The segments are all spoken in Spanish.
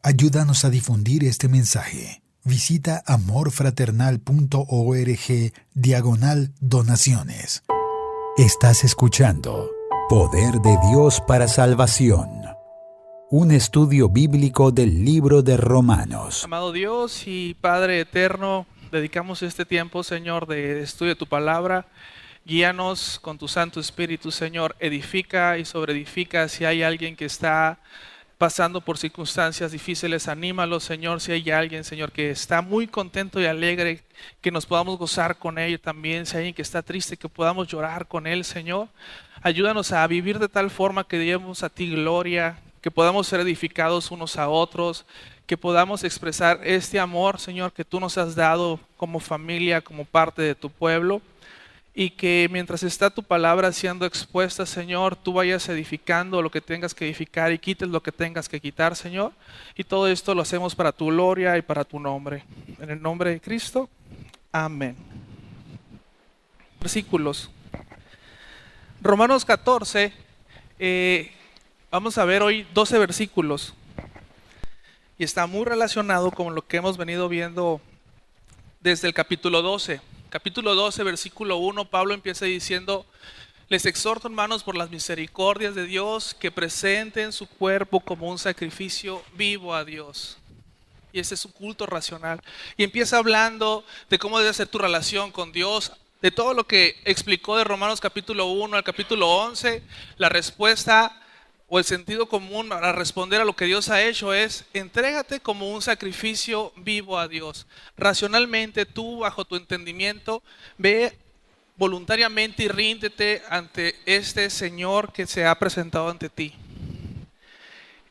Ayúdanos a difundir este mensaje. Visita amorfraternal.org/donaciones. Estás escuchando Poder de Dios para Salvación, un estudio bíblico del libro de Romanos. Amado Dios y Padre eterno, dedicamos este tiempo, Señor, de estudio de tu palabra. Guíanos con tu Santo Espíritu, Señor. Edifica y sobreedifica. Si hay alguien que está pasando por circunstancias difíciles, anímalo, Señor. Si hay alguien, Señor, que está muy contento y alegre, que nos podamos gozar con él también. Si hay alguien que está triste, que podamos llorar con él, Señor. Ayúdanos a vivir de tal forma que demos a ti gloria, que podamos ser edificados unos a otros, que podamos expresar este amor, Señor, que tú nos has dado como familia, como parte de tu pueblo. Y que mientras está tu palabra siendo expuesta, Señor, tú vayas edificando lo que tengas que edificar y quites lo que tengas que quitar, Señor. Y todo esto lo hacemos para tu gloria y para tu nombre. En el nombre de Cristo, amén. Versículos. Romanos 14, vamos a ver hoy 12 versículos. Y está muy relacionado con lo que hemos venido viendo desde el capítulo 12. Capítulo 12, versículo 1, Pablo empieza diciendo: les exhorto, hermanos, por las misericordias de Dios, que presenten su cuerpo como un sacrificio vivo a Dios. Y ese es su culto racional. Y empieza hablando de cómo debe ser tu relación con Dios, de todo lo que explicó de Romanos capítulo 1 al capítulo 11. La respuesta o el sentido común para responder a lo que Dios ha hecho es: entrégate como un sacrificio vivo a Dios. Racionalmente, tú, bajo tu entendimiento, ve voluntariamente y ríndete ante este Señor que se ha presentado ante ti.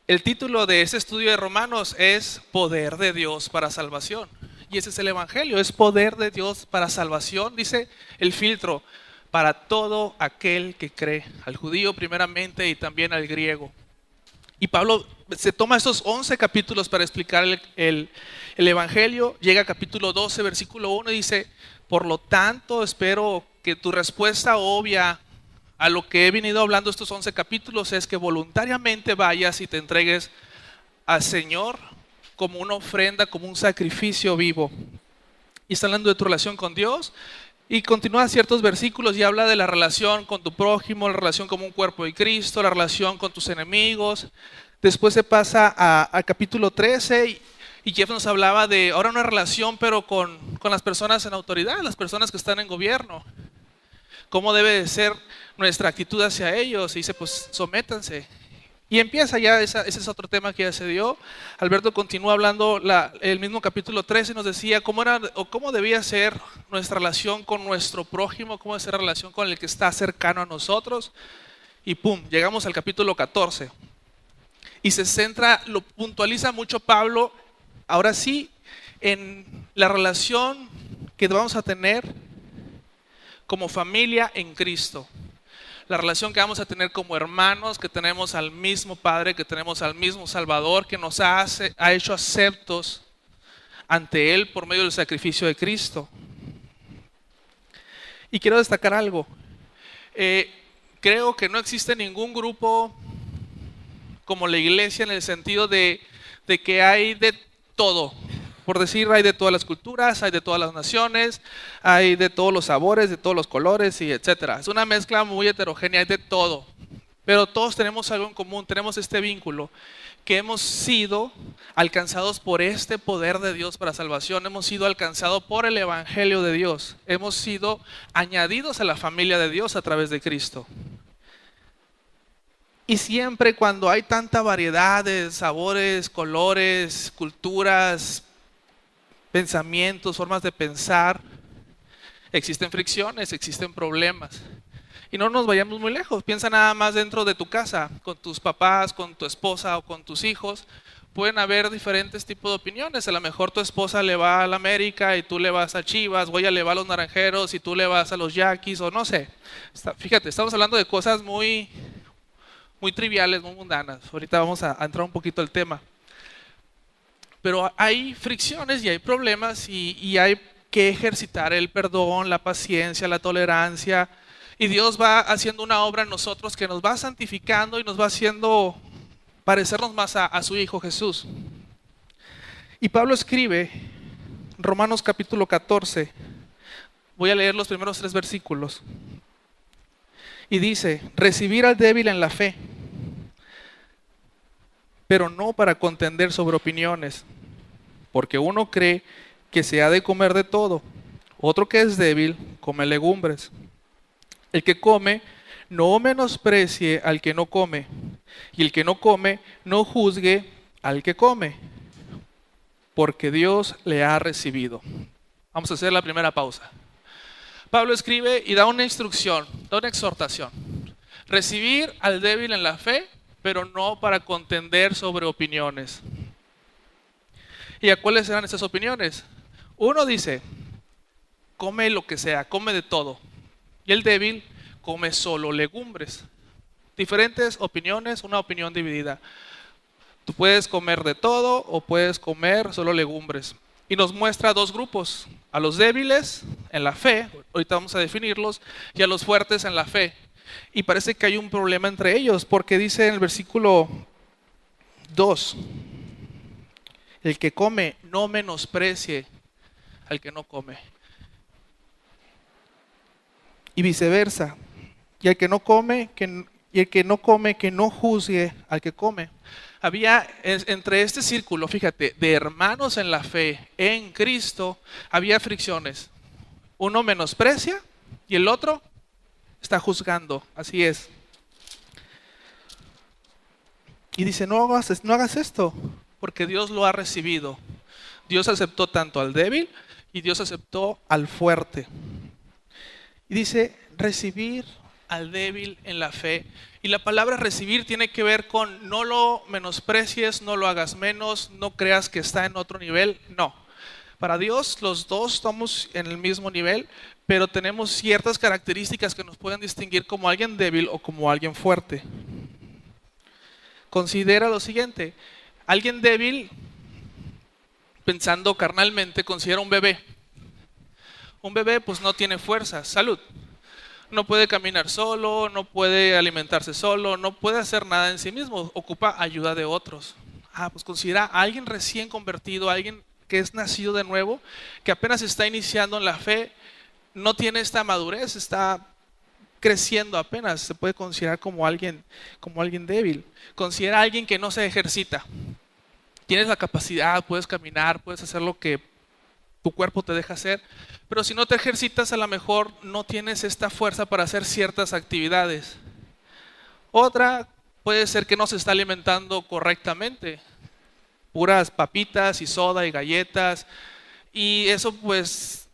El título de este estudio de Romanos es Poder de Dios para Salvación. Y ese es el Evangelio, es poder de Dios para salvación. Dice el filtro: para todo aquel que cree, al judío primeramente y también al griego. Y Pablo se toma estos 11 capítulos para explicar el Evangelio. Llega a capítulo 12, versículo 1 y dice: por lo tanto, espero que tu respuesta obvia a lo que he venido hablando estos 11 capítulos es que voluntariamente vayas y te entregues al Señor como una ofrenda, como un sacrificio vivo. Y está hablando de tu relación con Dios. Y continúa ciertos versículos y habla de la relación con tu prójimo, la relación como un cuerpo de Cristo, la relación con tus enemigos. Después se pasa al capítulo 13 y Jeff nos hablaba de ahora una relación pero con las personas en autoridad, las personas que están en gobierno. ¿Cómo debe de ser nuestra actitud hacia ellos? Y dice, pues sométanse. Y empieza ya, ese es otro tema que ya se dio. Alberto continúa hablando el mismo capítulo 13 y nos decía cómo debía ser nuestra relación con nuestro prójimo, cómo debe ser la relación con el que está cercano a nosotros. Y pum, llegamos al capítulo 14. Y se centra, lo puntualiza mucho Pablo, ahora sí, en la relación que vamos a tener como familia en Cristo. La relación que vamos a tener como hermanos, que tenemos al mismo Padre, que tenemos al mismo Salvador, que nos ha hecho aceptos ante Él por medio del sacrificio de Cristo. Y quiero destacar algo. Creo que no existe ningún grupo como la iglesia en el sentido de que hay de todo. Por decir, hay de todas las culturas, hay de todas las naciones, hay de todos los sabores, de todos los colores y etcétera. Es una mezcla muy heterogénea, hay de todo. Pero todos tenemos algo en común, tenemos este vínculo, que hemos sido alcanzados por este poder de Dios para salvación, hemos sido alcanzados por el Evangelio de Dios, hemos sido añadidos a la familia de Dios a través de Cristo. Y siempre cuando hay tanta variedad de sabores, colores, culturas, pensamientos, formas de pensar, existen fricciones, existen problemas. Y no nos vayamos muy lejos, piensa nada más dentro de tu casa, con tus papás, con tu esposa o con tus hijos. Pueden haber diferentes tipos de opiniones. A lo mejor tu esposa le va a la América y tú le vas a Chivas, o ella le va a los Naranjeros y tú le vas a los Yaquis, o no sé. Fíjate, estamos hablando de cosas muy triviales, muy mundanas. Ahorita vamos a entrar un poquito al tema. Pero hay fricciones y hay problemas y hay que ejercitar el perdón, la paciencia, la tolerancia. Y Dios va haciendo una obra en nosotros que nos va santificando y nos va haciendo parecernos más a su Hijo Jesús. Y Pablo escribe, Romanos capítulo 14, voy a leer los primeros 3 versículos. Y dice, recibir al débil en la fe, pero no para contender sobre opiniones, porque uno cree que se ha de comer de todo, otro que es débil come legumbres. El que come no menosprecie al que no come, y el que no come no juzgue al que come, porque Dios le ha recibido. Vamos a hacer la primera pausa. Pablo escribe y da una instrucción, da una exhortación. Recibir al débil en la fe, pero no para contender sobre opiniones. ¿Y a cuáles serán esas opiniones? Uno dice, come lo que sea, come de todo. Y el débil come solo legumbres. Diferentes opiniones, una opinión dividida. Tú puedes comer de todo o puedes comer solo legumbres. Y nos muestra 2 grupos, a los débiles en la fe, ahorita vamos a definirlos, y a los fuertes en la fe. Y parece que hay un problema entre ellos, porque dice en el versículo 2, el que come no menosprecie al que no come. Y viceversa, y el que no come, que no juzgue al que come. Había entre este círculo, fíjate, de hermanos en la fe, en Cristo, había fricciones. Uno menosprecia y el otro está juzgando, así es. Y dice, no hagas esto, porque Dios lo ha recibido. Dios aceptó tanto al débil y Dios aceptó al fuerte. Y dice, recibir al débil en la fe. Y la palabra recibir tiene que ver con no lo menosprecies, no lo hagas menos, no creas que está en otro nivel. No. Para Dios los dos estamos en el mismo nivel, pero tenemos ciertas características que nos pueden distinguir como alguien débil o como alguien fuerte. Considera lo siguiente, alguien débil, pensando carnalmente, considera un bebé. Un bebé pues no tiene fuerza, salud. No puede caminar solo, no puede alimentarse solo, no puede hacer nada en sí mismo, ocupa ayuda de otros. Pues considera a alguien recién convertido, a alguien que es nacido de nuevo, que apenas está iniciando en la fe, no tiene esta madurez, está creciendo apenas, se puede considerar como alguien débil. Considera a alguien que no se ejercita. Tienes la capacidad, puedes caminar, puedes hacer lo que tu cuerpo te deja hacer, pero si no te ejercitas, a lo mejor no tienes esta fuerza para hacer ciertas actividades. Otra puede ser que no se está alimentando correctamente, puras papitas y soda y galletas, y eso pues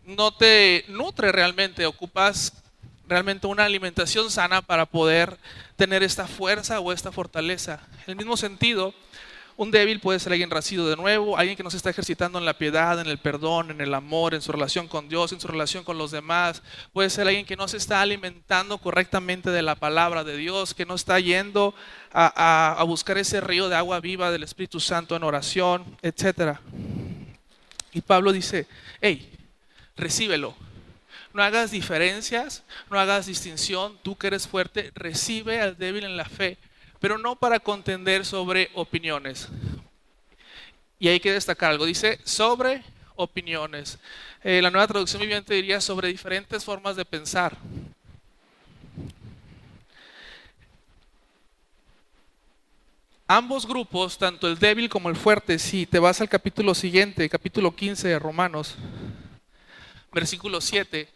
no te nutre realmente. Ocupas realmente una alimentación sana para poder tener esta fuerza o esta fortaleza. En el mismo sentido, un débil puede ser alguien nacido de nuevo, alguien que no se está ejercitando en la piedad, en el perdón, en el amor, en su relación con Dios, en su relación con los demás. Puede ser alguien que no se está alimentando correctamente de la palabra de Dios, que no está yendo a buscar ese río de agua viva del Espíritu Santo en oración, etc. Y Pablo dice, hey, recíbelo. No hagas diferencias, no hagas distinción. Tú que eres fuerte, recibe al débil en la fe, pero no para contender sobre opiniones. Y hay que destacar algo, dice sobre opiniones. La Nueva Traducción Viviente diría sobre diferentes formas de pensar. Ambos grupos, tanto el débil como el fuerte, si te vas al capítulo siguiente, capítulo 15 de Romanos, versículo 7,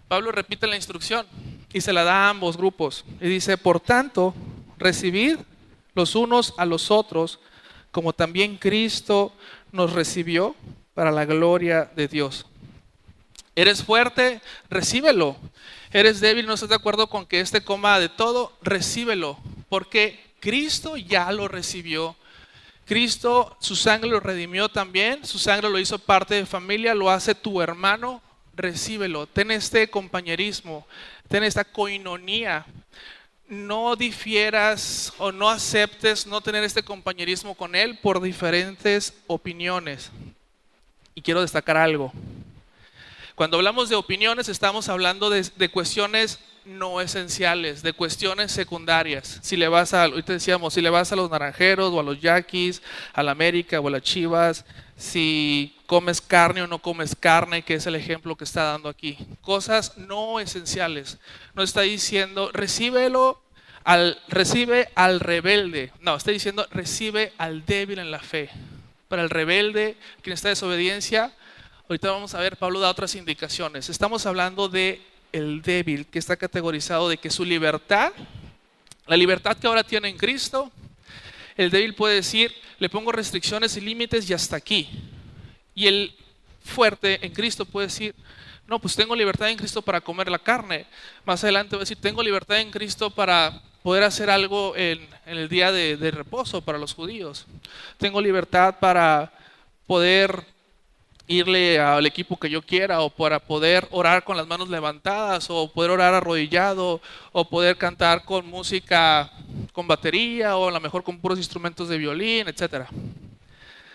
Pablo repite la instrucción y se la da a ambos grupos. Y dice, por tanto, recibid los unos a los otros, como también Cristo nos recibió para la gloria de Dios. ¿Eres fuerte? Recíbelo. ¿Eres débil? ¿No estás de acuerdo con que este coma de todo? Recíbelo, porque Cristo ya lo recibió. Cristo, su sangre lo redimió también, su sangre lo hizo parte de familia, lo hace tu hermano. Recíbelo, ten este compañerismo, ten esta coinonía. No difieras o no aceptes no tener este compañerismo con Él por diferentes opiniones. Y quiero destacar algo. Cuando hablamos de opiniones estamos hablando de cuestiones no esenciales, de cuestiones secundarias. Si le vas ahorita decíamos, si le vas a los Naranjeros o a los Yaquis, a la América o a las Chivas, si comes carne o no comes carne, que es el ejemplo que está dando aquí. Cosas no esenciales. No está diciendo, recibe al rebelde. No, está diciendo, recibe al débil en la fe. Para el rebelde, quien está en desobediencia, ahorita vamos a ver, Pablo da otras indicaciones. Estamos hablando de el débil, que está categorizado de que su libertad, la libertad que ahora tiene en Cristo, el débil puede decir, le pongo restricciones y límites y hasta aquí. Y el fuerte en Cristo puede decir, no, pues tengo libertad en Cristo para comer la carne. Más adelante va a decir, tengo libertad en Cristo para poder hacer algo en el día de reposo para los judíos. Tengo libertad para poder irle al equipo que yo quiera, o para poder orar con las manos levantadas, o poder orar arrodillado, o poder cantar con música con batería, o a lo mejor con puros instrumentos de violín, etc.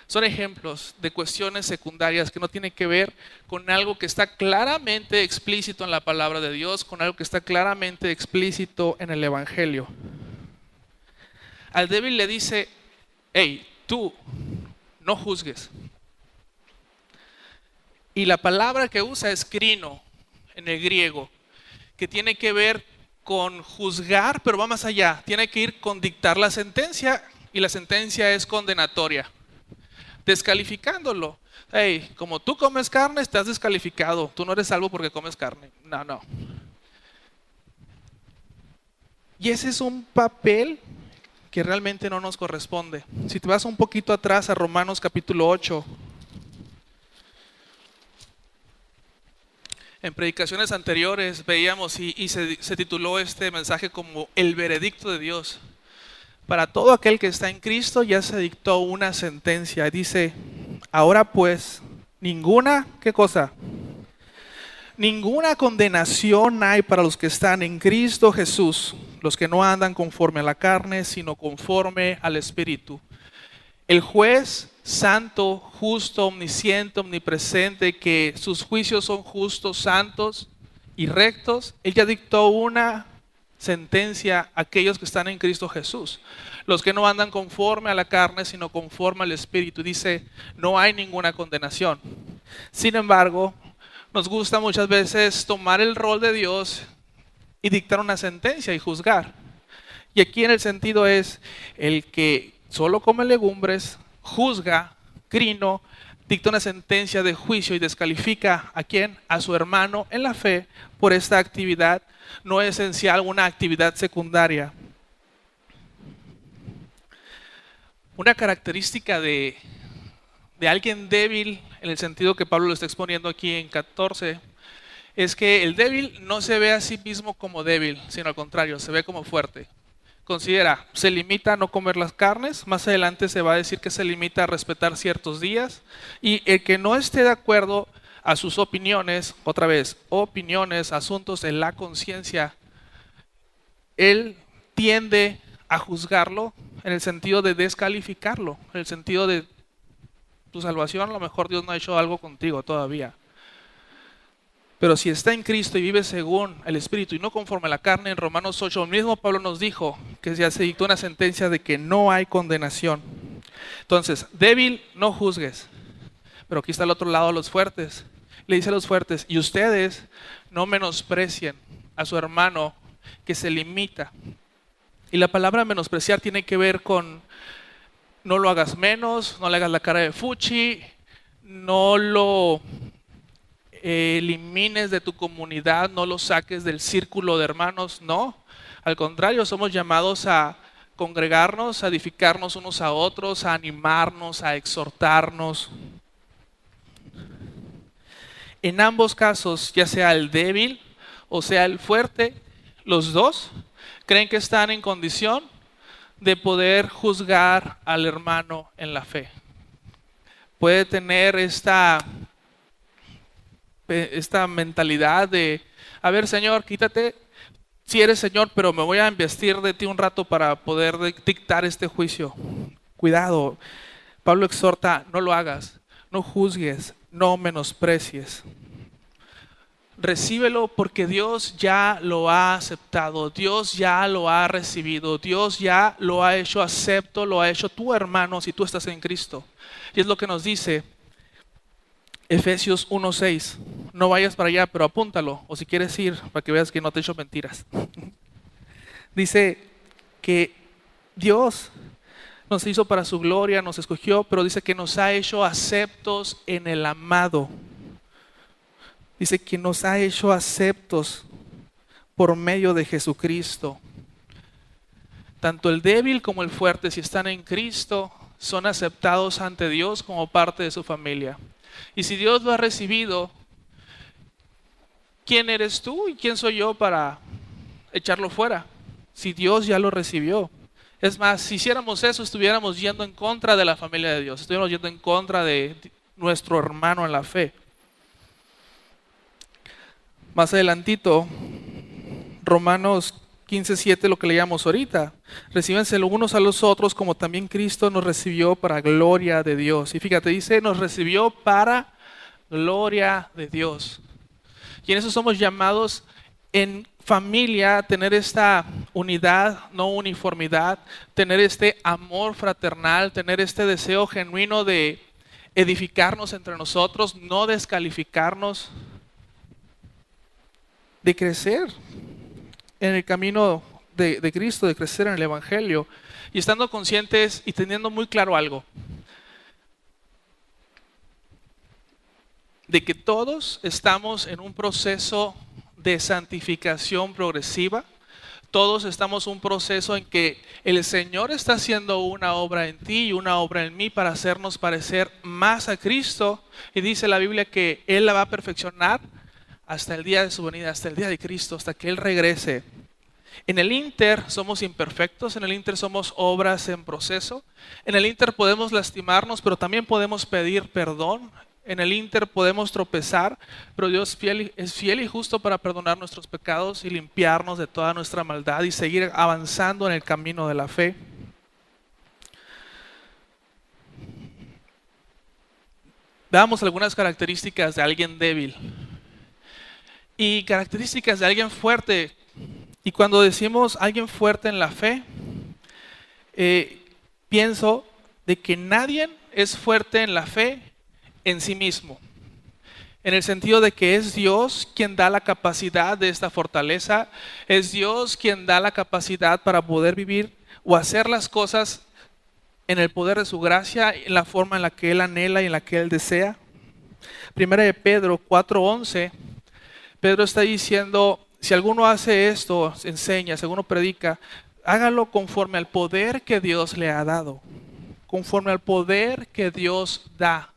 Son ejemplos de cuestiones secundarias que no tienen que ver con algo que está claramente explícito en la palabra de Dios, con algo que está claramente explícito en el Evangelio. Al débil le dice, hey, tú no juzgues. Y la palabra que usa es crino en el griego, que tiene que ver con juzgar, pero va más allá. Tiene que ir con dictar la sentencia, y la sentencia es condenatoria, descalificándolo. Hey, como tú comes carne, estás descalificado. Tú no eres salvo porque comes carne. No. Y ese es un papel que realmente no nos corresponde. Si te vas un poquito atrás a Romanos capítulo 8, en predicaciones anteriores veíamos y se tituló este mensaje como el veredicto de Dios. Para todo aquel que está en Cristo ya se dictó una sentencia. Dice, ahora pues, ninguna, ¿qué cosa? Ninguna condenación hay para los que están en Cristo Jesús, los que no andan conforme a la carne, sino conforme al Espíritu. El juez santo, justo, omnisciente, omnipresente, que sus juicios son justos, santos y rectos, él ya dictó una sentencia a aquellos que están en Cristo Jesús. Los que no andan conforme a la carne, sino conforme al Espíritu. Dice, no hay ninguna condenación. Sin embargo, nos gusta muchas veces tomar el rol de Dios y dictar una sentencia y juzgar. Y aquí en el sentido es, el que solo come legumbres, juzga, crino, dicta una sentencia de juicio y descalifica ¿a quién? A su hermano en la fe por esta actividad no esencial, una actividad secundaria. Una característica de alguien débil, en el sentido que Pablo lo está exponiendo aquí en 14, es que el débil no se ve a sí mismo como débil, sino al contrario, se ve como fuerte. Considera, se limita a no comer las carnes, más adelante se va a decir que se limita a respetar ciertos días, y el que no esté de acuerdo a sus opiniones, otra vez, opiniones, asuntos de la conciencia, él tiende a juzgarlo en el sentido de descalificarlo, en el sentido de tu salvación, a lo mejor Dios no ha hecho algo contigo todavía. Pero si está en Cristo y vive según el Espíritu y no conforme a la carne, en Romanos 8, el mismo Pablo nos dijo que ya se dictó una sentencia de que no hay condenación. Entonces, débil, no juzgues. Pero aquí está al otro lado los fuertes. Le dice a los fuertes, y ustedes no menosprecien a su hermano que se limita. Y la palabra menospreciar tiene que ver con no lo hagas menos, no le hagas la cara de fuchi, no lo elimines de tu comunidad, no lo saques del círculo de hermanos, no. Al contrario, somos llamados a congregarnos, a edificarnos unos a otros, a animarnos, a exhortarnos. En ambos casos, ya sea el débil o sea el fuerte, los dos creen que están en condición de poder juzgar al hermano en la fe. Puede tener esta mentalidad de, a ver Señor, quítate, si eres Señor, pero me voy a investir de ti un rato para poder dictar este juicio. Cuidado, Pablo exhorta, no lo hagas, no juzgues, no menosprecies. Recíbelo porque Dios ya lo ha aceptado, Dios ya lo ha recibido, Dios ya lo ha hecho acepto, lo ha hecho tu hermano si tú estás en Cristo. Y es lo que nos dice Efesios 1:6. No vayas para allá, pero apúntalo, o si quieres ir para que veas que no te he hecho mentiras. Dice que Dios nos hizo para su gloria, nos escogió, pero dice que nos ha hecho aceptos en el amado. Dice que nos ha hecho aceptos por medio de Jesucristo. Tanto el débil como el fuerte, si están en Cristo, son aceptados ante Dios como parte de su familia. Y si Dios lo ha recibido, ¿quién eres tú y quién soy yo para echarlo fuera? Si Dios ya lo recibió. Es más, si hiciéramos eso, estuviéramos yendo en contra de la familia de Dios, estuviéramos yendo en contra de nuestro hermano en la fe. Más adelantito, Romanos 15:7, lo que leíamos ahorita. Recíbanse los unos a los otros como también Cristo nos recibió para gloria de Dios. Y fíjate, dice, nos recibió para gloria de Dios. Y en eso somos llamados en familia a tener esta unidad, no uniformidad, tener este amor fraternal, tener este deseo genuino de edificarnos entre nosotros, no descalificarnos, de crecer en el camino de Cristo, de crecer en el Evangelio, y estando conscientes y teniendo muy claro algo, de que todos estamos en un proceso de santificación progresiva, todos estamos en un proceso en que el Señor está haciendo una obra en ti y una obra en mí para hacernos parecer más a Cristo, y dice la Biblia que Él la va a perfeccionar hasta el día de su venida, hasta el día de Cristo, hasta que Él regrese. En el Inter somos imperfectos, en el Inter somos obras en proceso. En el Inter podemos lastimarnos, pero también podemos pedir perdón. En el Inter podemos tropezar, pero Dios es fiel y justo para perdonar nuestros pecados y limpiarnos de toda nuestra maldad y seguir avanzando en el camino de la fe. Veamos algunas características de alguien débil y características de alguien fuerte. Y cuando decimos alguien fuerte en la fe, pienso de que nadie es fuerte en la fe en sí mismo. En el sentido de que es Dios quien da la capacidad de esta fortaleza, es Dios quien da la capacidad para poder vivir o hacer las cosas en el poder de su gracia, en la forma en la que Él anhela y en la que Él desea. Primera de Pedro 4:11, Pedro está diciendo, si alguno hace esto, enseña, si alguno predica, hágalo conforme al poder que Dios le ha dado, conforme al poder que Dios da.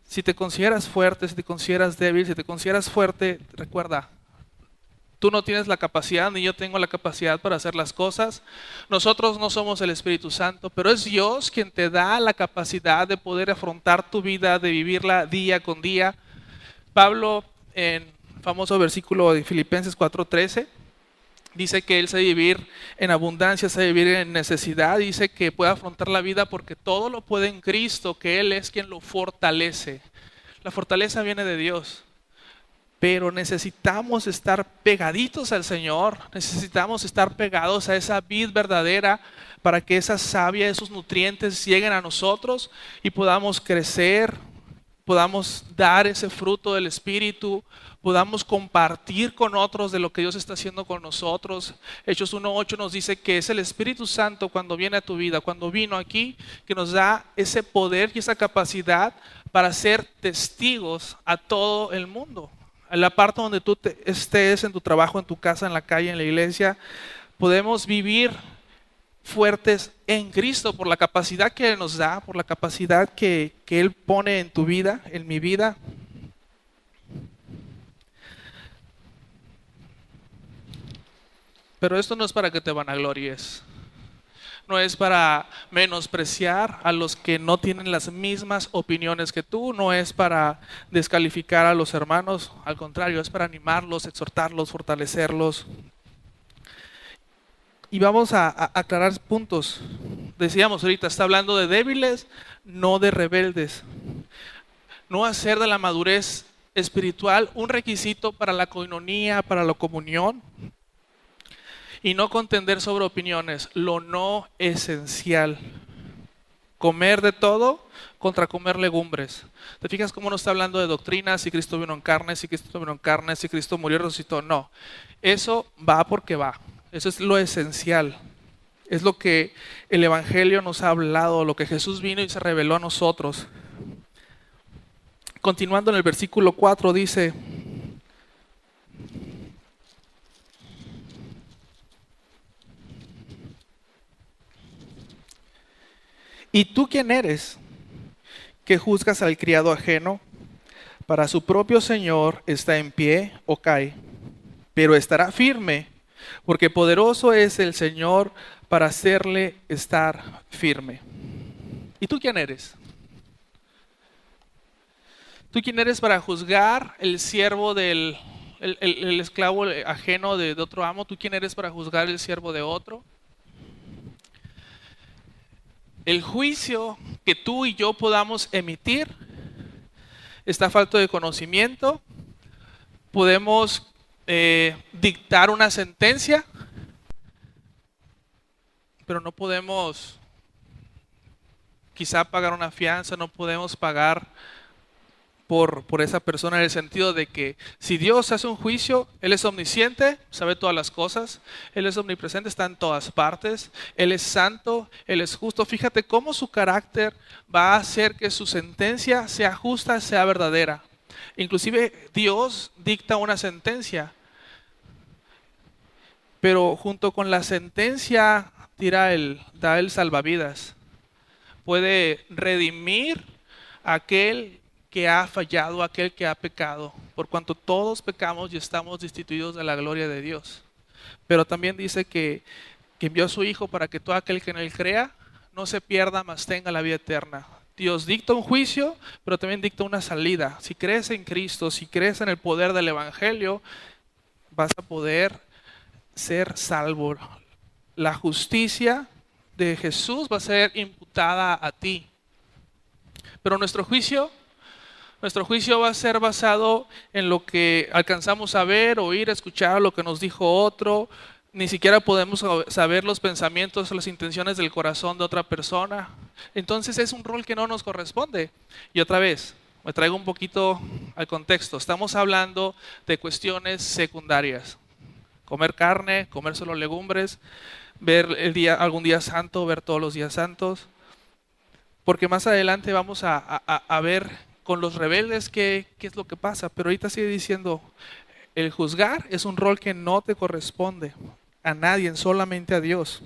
Si te consideras fuerte, si te consideras débil, si te consideras fuerte, recuerda, tú no tienes la capacidad, ni yo tengo la capacidad para hacer las cosas. Nosotros no somos el Espíritu Santo, pero es Dios quien te da la capacidad de poder afrontar tu vida, de vivirla día con día. Pablo, en el famoso versículo de Filipenses 4:13, dice que Él sabe vivir en abundancia, sabe vivir en necesidad, dice que puede afrontar la vida porque todo lo puede en Cristo, que Él es quien lo fortalece. La fortaleza viene de Dios. Pero necesitamos estar pegaditos al Señor, necesitamos estar pegados a esa vid verdadera para que esa savia, esos nutrientes lleguen a nosotros y podamos crecer, podamos dar ese fruto del Espíritu, podamos compartir con otros de lo que Dios está haciendo con nosotros. Hechos 1:8 nos dice que es el Espíritu Santo cuando viene a tu vida, cuando vino aquí, que nos da ese poder y esa capacidad para ser testigos a todo el mundo. En la parte donde tú estés, en tu trabajo, en tu casa, en la calle, en la iglesia, podemos vivir fuertes en Cristo por la capacidad que Él nos da, por la capacidad que Él pone en tu vida, en mi vida. Pero esto no es para que te vanaglories. No es para menospreciar a los que no tienen las mismas opiniones que tú. No es para descalificar a los hermanos. Al contrario, es para animarlos, exhortarlos, fortalecerlos. Y vamos a aclarar puntos. Decíamos ahorita, está hablando de débiles, no de rebeldes. No hacer de la madurez espiritual, un requisito para la coinonía, para la comunión. Y no contender sobre opiniones, lo no esencial. Comer de todo contra comer legumbres. ¿Te fijas cómo no está hablando de doctrina? Si Cristo vino en carne, si Cristo vino en carne, si Cristo murió y resucitó. No, eso va porque va. Eso es lo esencial. Es lo que el Evangelio nos ha hablado, lo que Jesús vino y se reveló a nosotros. Continuando en el versículo 4 dice: ¿y tú quién eres que juzgas al criado ajeno? Para su propio Señor está en pie o cae, pero estará firme, porque poderoso es el Señor para hacerle estar firme. ¿Y tú quién eres? ¿Tú quién eres para juzgar el siervo el esclavo ajeno de otro amo? ¿Tú quién eres para juzgar el siervo de otro? El juicio que tú y yo podamos emitir está falto de conocimiento. Podemos dictar una sentencia, pero no podemos quizá pagar una fianza, no podemos pagar por esa persona, en el sentido de que si Dios hace un juicio, Él es omnisciente, sabe todas las cosas, Él es omnipresente, está en todas partes, Él es santo, Él es justo. Fíjate cómo su carácter va a hacer que su sentencia sea justa, sea verdadera. Inclusive Dios dicta una sentencia, pero junto con la sentencia da el salvavidas. Puede redimir a aquel que ha fallado, aquel que ha pecado, por cuanto todos pecamos y estamos destituidos de la gloria de Dios. Pero también dice que envió a su Hijo para que todo aquel que en Él crea no se pierda, mas tenga la vida eterna. Dios dicta un juicio, pero también dicta una salida. Si crees en Cristo, si crees en el poder del Evangelio, vas a poder ser salvo. La justicia de Jesús va a ser imputada a ti. Pero nuestro juicio va a ser basado en lo que alcanzamos a ver, oír, escuchar, lo que nos dijo otro. Ni siquiera podemos saber los pensamientos o las intenciones del corazón de otra persona. Entonces es un rol que no nos corresponde. Y otra vez, me traigo un poquito al contexto. Estamos hablando de cuestiones secundarias. Comer carne, comer solo legumbres, ver algún día santo, ver todos los días santos. Porque más adelante vamos a ver con los rebeldes qué es lo que pasa. Pero ahorita sigue diciendo, el juzgar es un rol que no te corresponde a nadie, solamente a Dios.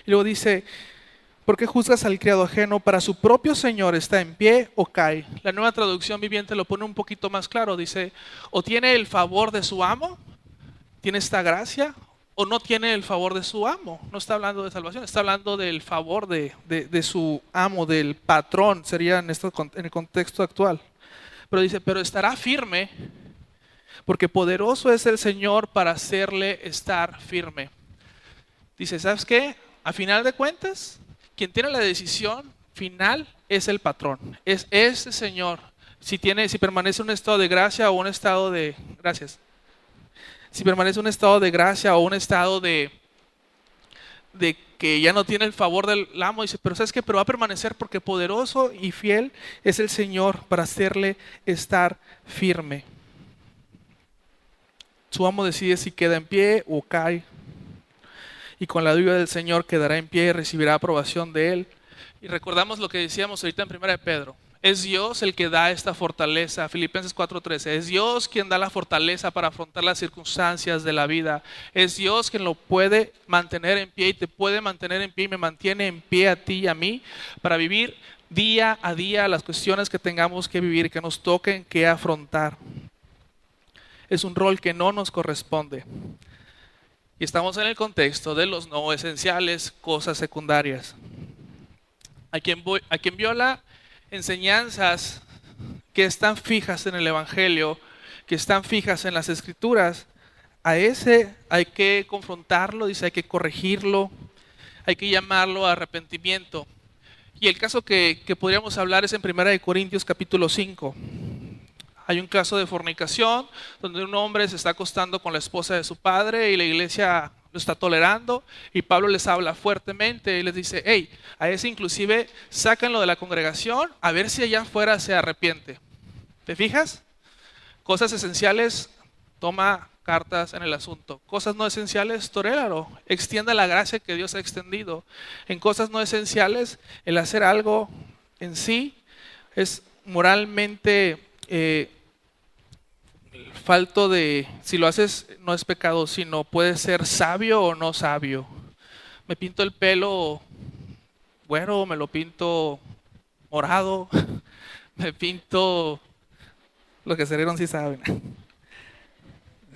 Y luego dice, ¿por qué juzgas al criado ajeno? Para su propio Señor está en pie o cae. La Nueva Traducción Viviente lo pone un poquito más claro. Dice, o tiene el favor de su amo, tiene esta gracia, o no tiene el favor de su amo. No está hablando de salvación, está hablando del favor de su amo, del patrón, sería en el contexto actual. Pero dice, pero estará firme, porque poderoso es el Señor para hacerle estar firme. Dice, ¿sabes qué? A final de cuentas, quien tiene la decisión final es el patrón, es ese Señor. Si permanece en un estado de gracia o un estado de... Gracias. Si permanece un estado de gracia o un estado de que ya no tiene el favor del amo, dice, pero ¿sabes qué? Pero va a permanecer porque poderoso y fiel es el Señor para hacerle estar firme. Su amo decide si queda en pie o cae. Y con la ayuda del Señor quedará en pie y recibirá aprobación de Él. Y recordamos lo que decíamos ahorita en 1 Pedro. Es Dios el que da esta fortaleza. Filipenses 4:13. Es Dios quien da la fortaleza para afrontar las circunstancias de la vida. Es Dios quien lo puede mantener en pie y te puede mantener en pie y me mantiene en pie a ti y a mí para vivir día a día las cuestiones que tengamos que vivir, que nos toquen que afrontar. Es un rol que no nos corresponde. Y estamos en el contexto de los no esenciales, cosas secundarias. A quien viola enseñanzas que están fijas en el Evangelio, que están fijas en las Escrituras, a ese hay que confrontarlo, dice, hay que corregirlo, hay que llamarlo a arrepentimiento. Y el caso que podríamos hablar es en 1 Corintios capítulo 5. Hay un caso de fornicación donde un hombre se está acostando con la esposa de su padre y la iglesia lo está tolerando, y Pablo les habla fuertemente y les dice: hey, a ese inclusive sáquenlo de la congregación a ver si allá afuera se arrepiente. ¿Te fijas? Cosas esenciales, toma cartas en el asunto. Cosas no esenciales, torélalo. Extienda la gracia que Dios ha extendido. En cosas no esenciales, el hacer algo en sí es moralmente falto de, si lo haces no es pecado, sino puede ser sabio o no sabio. Me pinto el pelo güero, me lo pinto morado, me pinto, los que se rieron sí saben.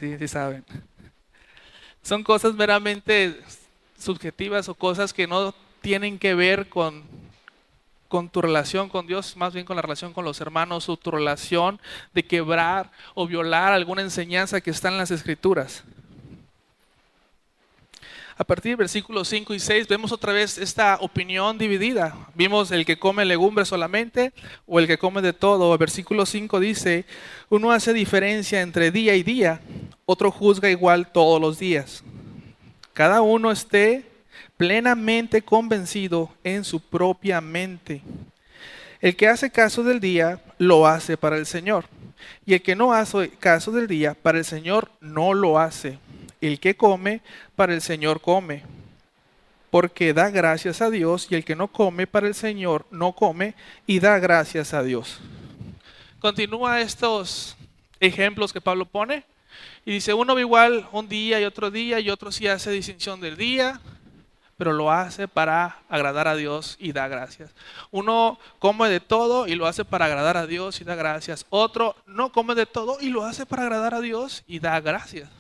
Sí saben. Son cosas meramente subjetivas o cosas que no tienen que ver con tu relación con Dios, más bien con la relación con los hermanos, o tu relación de quebrar o violar alguna enseñanza que está en las Escrituras. A partir del versículo 5 y 6 vemos otra vez esta opinión dividida. Vimos el que come legumbres solamente o el que come de todo. El versículo 5 dice: uno hace diferencia entre día y día, otro juzga igual todos los días. Cada uno esté plenamente convencido en su propia mente. El que hace caso del día, lo hace para el Señor. Y el que no hace caso del día, para el Señor no lo hace. El que come, para el Señor come, porque da gracias a Dios, y el que no come, para el Señor no come y da gracias a Dios. Continúa estos ejemplos que Pablo pone y dice: uno ve igual un día y otro sí hace distinción del día, pero lo hace para agradar a Dios y da gracias. Uno come de todo y lo hace para agradar a Dios y da gracias. Otro no come de todo y lo hace para agradar a Dios y da gracias.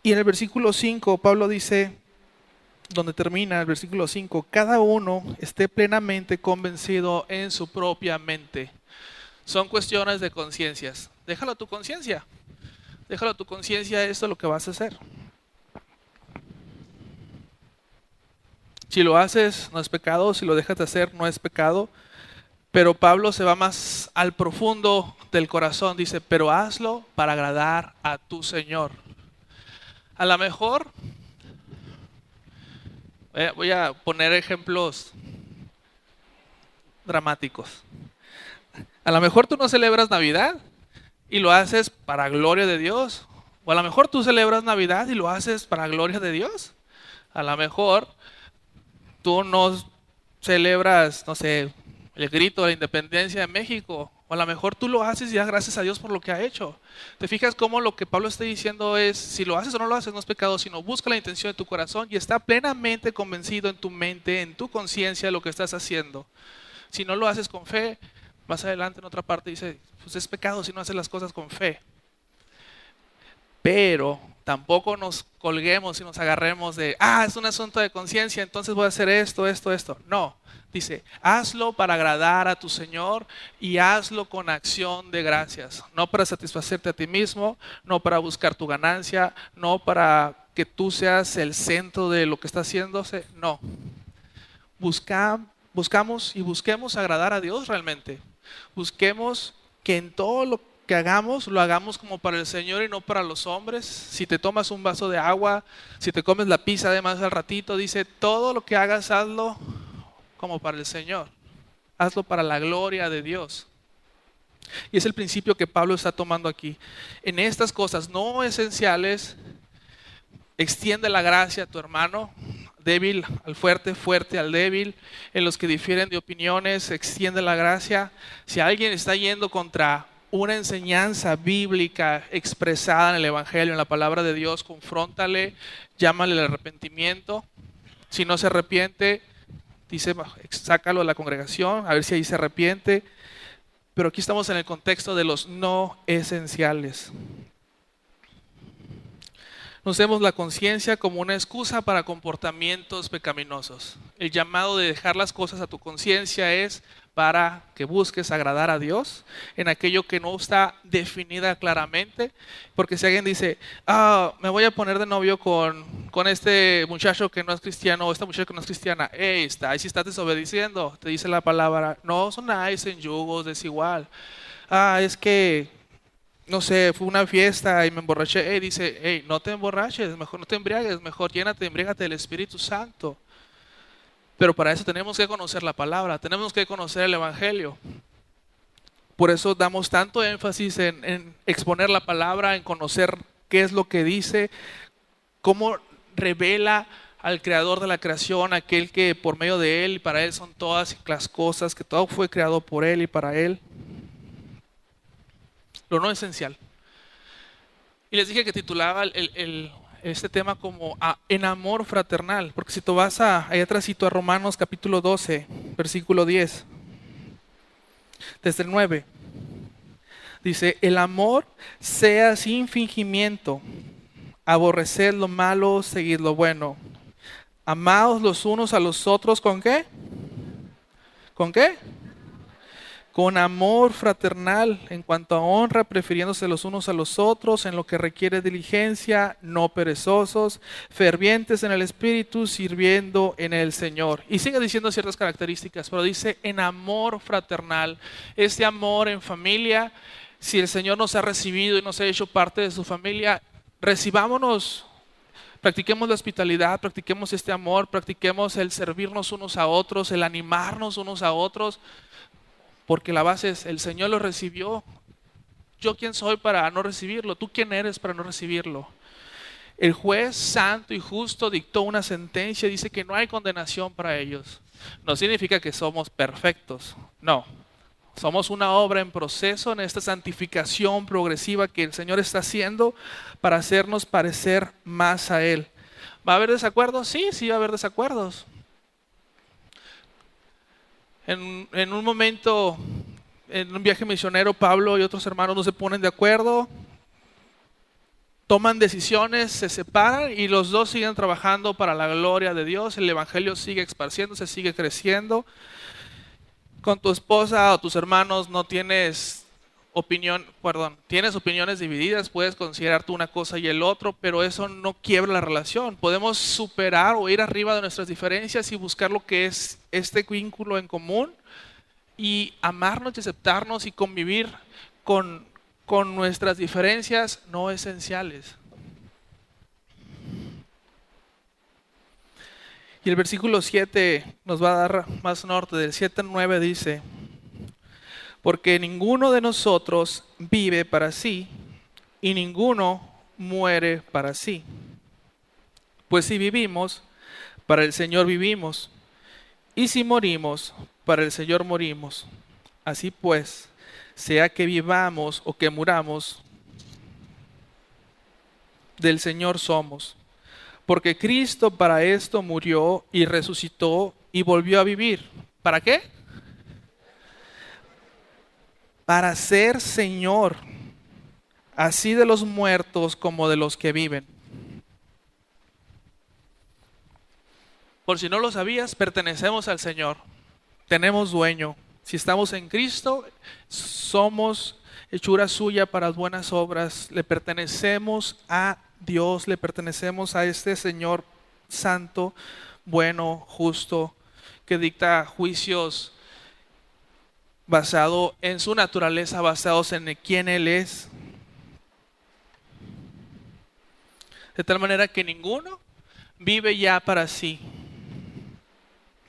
Y en el versículo 5, Pablo dice, donde termina el versículo 5, cada uno esté plenamente convencido en su propia mente. Son cuestiones de conciencias. Déjalo a tu conciencia. Déjalo a tu conciencia, esto es lo que vas a hacer. Si lo haces, no es pecado. Si lo dejas de hacer, no es pecado. Pero Pablo se va más al profundo del corazón. Dice, pero hazlo para agradar a tu Señor. A lo mejor, voy a poner ejemplos dramáticos. A lo mejor tú no celebras Navidad y lo haces para gloria de Dios. O a lo mejor tú celebras Navidad y lo haces para gloria de Dios. A lo mejor tú no celebras, no sé, el grito de la independencia de México. O a lo mejor tú lo haces y das gracias a Dios por lo que ha hecho. ¿Te fijas cómo lo que Pablo está diciendo es, si lo haces o no lo haces, no es pecado, sino busca la intención de tu corazón y está plenamente convencido en tu mente, en tu conciencia de lo que estás haciendo? Si no lo haces con fe, más adelante en otra parte dice, pues es pecado si no haces las cosas con fe. Pero tampoco nos colguemos y nos agarremos de, es un asunto de conciencia, entonces voy a hacer esto. No, dice, hazlo para agradar a tu Señor y hazlo con acción de gracias. No para satisfacerte a ti mismo, no para buscar tu ganancia, no para que tú seas el centro de lo que está haciéndose, no. Busquemos agradar a Dios realmente. Busquemos que en todo lo que hagamos, lo hagamos como para el Señor y no para los hombres. Si te tomas un vaso de agua, si te comes la pizza además al ratito, dice, todo lo que hagas, hazlo como para el Señor. Hazlo para la gloria de Dios. Y es el principio que Pablo está tomando aquí. En estas cosas no esenciales, extiende la gracia a tu hermano, débil al fuerte, fuerte al débil. En los que difieren de opiniones, extiende la gracia. Si alguien está yendo contra una enseñanza bíblica expresada en el Evangelio, en la palabra de Dios, confróntale, llámale al arrepentimiento. Si no se arrepiente, dice, sácalo de la congregación, a ver si ahí se arrepiente. Pero aquí estamos en el contexto de los no esenciales. No usemos la conciencia como una excusa para comportamientos pecaminosos. El llamado de dejar las cosas a tu conciencia es para que busques agradar a Dios en aquello que no está definida claramente. Porque si alguien dice, me voy a poner de novio con este muchacho que no es cristiano o esta muchacha que no es cristiana, ahí sí estás desobedeciendo. Te dice la palabra, no os unáis en yugos desigual. Es que, no sé, fue una fiesta y me emborraché. Dice, hey, no te emborraches, mejor no te embriagues, mejor embriágate del Espíritu Santo. Pero para eso tenemos que conocer la palabra, tenemos que conocer el Evangelio. Por eso damos tanto énfasis en exponer la palabra, en conocer qué es lo que dice, cómo revela al creador de la creación, aquel que por medio de él y para él son todas las cosas, que todo fue creado por él y para él. Lo no esencial. Y les dije que titulaba este tema como en amor fraternal, porque si tú vas ahí atrásito a Romanos capítulo 12, versículo 10, desde el 9, dice, el amor sea sin fingimiento, aborreced lo malo, seguid lo bueno. Amaos los unos a los otros, ¿con qué? ¿Con qué? Con amor fraternal, en cuanto a honra, prefiriéndose los unos a los otros, en lo que requiere diligencia, no perezosos, fervientes en el Espíritu, sirviendo en el Señor. Y sigue diciendo ciertas características, pero dice en amor fraternal, este amor en familia. Si el Señor nos ha recibido y nos ha hecho parte de su familia, recibámonos. Practiquemos la hospitalidad, practiquemos este amor, practiquemos el servirnos unos a otros, el animarnos unos a otros, porque la base es, el Señor lo recibió. ¿Yo quién soy para no recibirlo? ¿Tú quién eres para no recibirlo? El juez santo y justo dictó una sentencia, dice que no hay condenación para ellos. No significa que somos perfectos, no. Somos una obra en proceso en esta santificación progresiva que el Señor está haciendo para hacernos parecer más a Él. ¿Va a haber desacuerdos? Sí va a haber desacuerdos. En un momento, en un viaje misionero, Pablo y otros hermanos no se ponen de acuerdo, toman decisiones, se separan y los dos siguen trabajando para la gloria de Dios. El Evangelio sigue esparciéndose, sigue creciendo. Con tu esposa o tus hermanos no tienes tienes opiniones divididas, puedes considerar tú una cosa y el otro, pero eso no quiebra la relación. Podemos superar o ir arriba de nuestras diferencias y buscar lo que es este vínculo en común y amarnos y aceptarnos y convivir con nuestras diferencias no esenciales. Y el versículo 7 nos va a dar más norte, del 7 al 9 dice, porque ninguno de nosotros vive para sí y ninguno muere para sí. Pues si vivimos, para el Señor vivimos, y si morimos, para el Señor morimos. Así pues, sea que vivamos o que muramos, del Señor somos. Porque Cristo para esto murió y resucitó y volvió a vivir. ¿Para qué? Para ser Señor, así de los muertos como de los que viven. Por si no lo sabías, pertenecemos al Señor. Tenemos dueño. Si estamos en Cristo, somos hechura suya para las buenas obras. Le pertenecemos a Dios, le pertenecemos a este Señor santo, bueno, justo, que dicta juicios basado en su naturaleza, basados en quién Él es. De tal manera que ninguno vive ya para sí.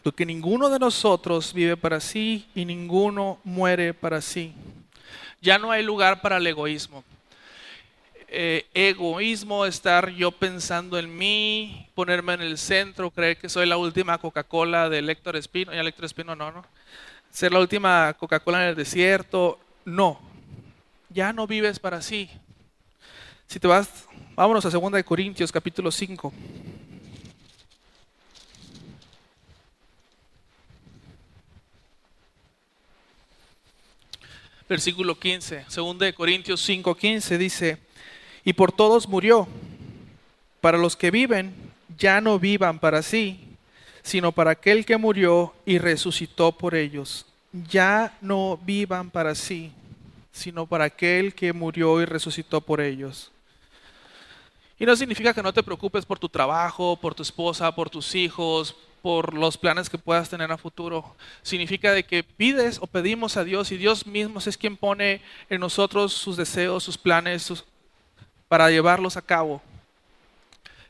Porque ninguno de nosotros vive para sí y ninguno muere para sí. Ya no hay lugar para el egoísmo. Egoísmo, estar yo pensando en mí, ponerme en el centro, creer que soy la última Coca-Cola de Héctor Espino. Ya Héctor Espino no. Ser la última Coca-Cola en el desierto. No. Ya no vives para sí. Si te vas, vámonos a 2 Corintios capítulo 5. Versículo 15. 2 Corintios 5:15 dice, y por todos murió, para los que viven, ya no vivan para sí, sino para aquel que murió y resucitó por ellos. Ya no vivan para sí, sino para aquel que murió y resucitó por ellos. Y no significa que no te preocupes por tu trabajo, por tu esposa, por tus hijos, por los planes que puedas tener a futuro. Significa de que pides o pedimos a Dios y Dios mismo es quien pone en nosotros sus deseos, sus planes, para llevarlos a cabo.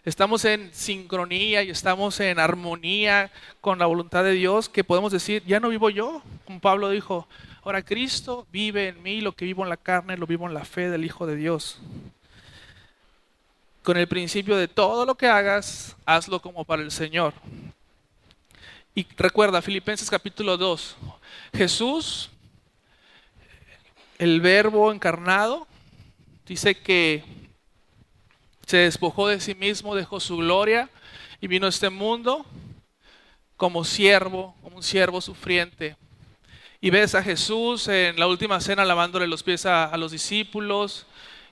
Estamos en sincronía y estamos en armonía con la voluntad de Dios, que podemos decir, ya no vivo yo, como Pablo dijo, ahora Cristo vive en mí, lo que vivo en la carne lo vivo en la fe del Hijo de Dios. Con el principio de todo lo que hagas, hazlo como para el Señor. Y recuerda, Filipenses capítulo 2, Jesús, el Verbo encarnado, dice que se despojó de sí mismo, dejó su gloria y vino a este mundo como un siervo sufriente. Y ves a Jesús en la última cena lavándole los pies a los discípulos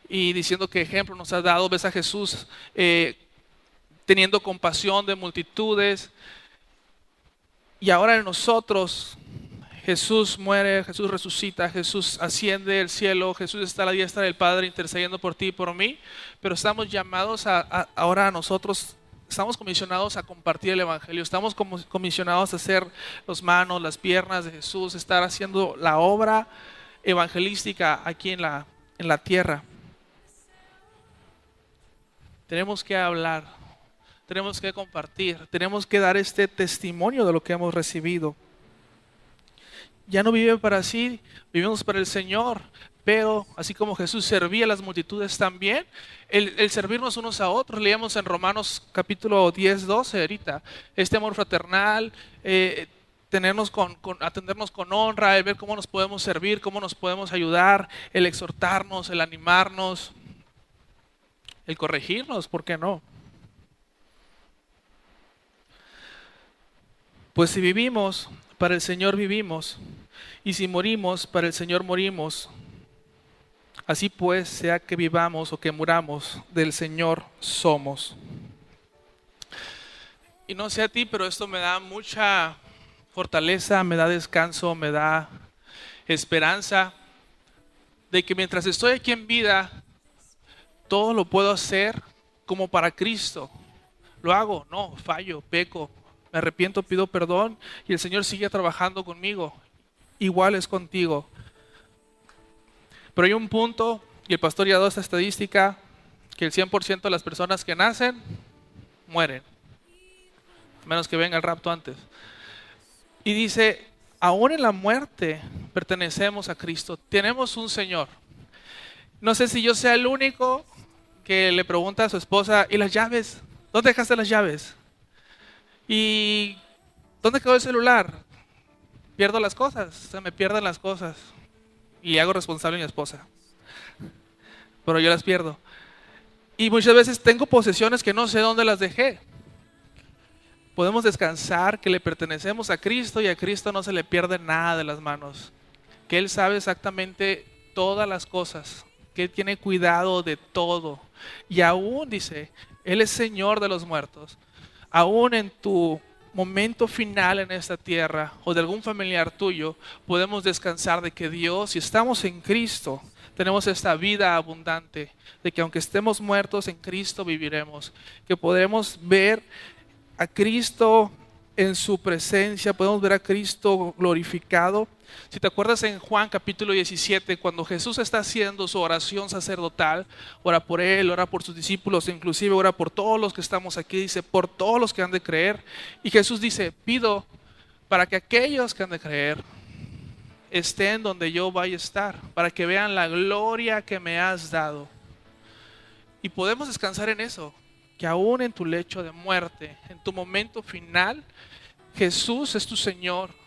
y diciendo qué ejemplo nos ha dado. Ves a Jesús teniendo compasión de multitudes. Y ahora en nosotros, Jesús muere, Jesús resucita, Jesús asciende al cielo, Jesús está a la diestra del Padre intercediendo por ti y por mí, pero estamos llamados ahora a nosotros, estamos comisionados a compartir el Evangelio, estamos comisionados a hacer las manos, las piernas de Jesús, estar haciendo la obra evangelística aquí en la tierra. Tenemos que hablar, tenemos que compartir, tenemos que dar este testimonio de lo que hemos recibido. Ya no vive para sí, vivimos para el Señor, pero así como Jesús servía a las multitudes también, el servirnos unos a otros, leíamos en Romanos capítulo 10, 12 ahorita, este amor fraternal, atendernos con honra, el ver cómo nos podemos servir, cómo nos podemos ayudar, el exhortarnos, el animarnos, el corregirnos, ¿por qué no? Pues si vivimos, para el Señor vivimos, y si morimos, para el Señor morimos. Así pues, sea que vivamos o que muramos, del Señor somos. Y no sé a ti, pero esto me da mucha fortaleza, me da descanso, me da esperanza de que mientras estoy aquí en vida, todo lo puedo hacer como para Cristo. Lo hago, no, fallo, peco, me arrepiento, pido perdón y el Señor sigue trabajando conmigo. Igual es contigo. Pero hay un punto, y el pastor ya dio esta estadística, que el 100% de las personas que nacen, mueren. A menos que venga el rapto antes. Y dice, aún en la muerte pertenecemos a Cristo. Tenemos un Señor. No sé si yo sea el único que le pregunta a su esposa, ¿y las llaves? ¿Dónde dejaste las llaves? ¿Y dónde quedó el celular? Pierdo las cosas, se me pierden las cosas. Y hago responsable a mi esposa. Pero yo las pierdo. Y muchas veces tengo posesiones que no sé dónde las dejé. Podemos descansar que le pertenecemos a Cristo y a Cristo no se le pierde nada de las manos. Que Él sabe exactamente todas las cosas. Que Él tiene cuidado de todo. Y aún, dice, Él es Señor de los muertos. Aún en tu momento final en esta tierra o de algún familiar tuyo, podemos descansar de que Dios, si estamos en Cristo, tenemos esta vida abundante, de que aunque estemos muertos en Cristo viviremos, que podremos ver a Cristo en su presencia, podemos ver a Cristo glorificado. Si te acuerdas en Juan capítulo 17, cuando Jesús está haciendo su oración sacerdotal, ora por Él, ora por sus discípulos, inclusive ora por todos los que estamos aquí, dice, por todos los que han de creer. Y Jesús dice, pido para que aquellos que han de creer estén donde yo vaya a estar, para que vean la gloria que me has dado. Y podemos descansar en eso, que aún en tu lecho de muerte, en tu momento final, Jesús es tu Señor.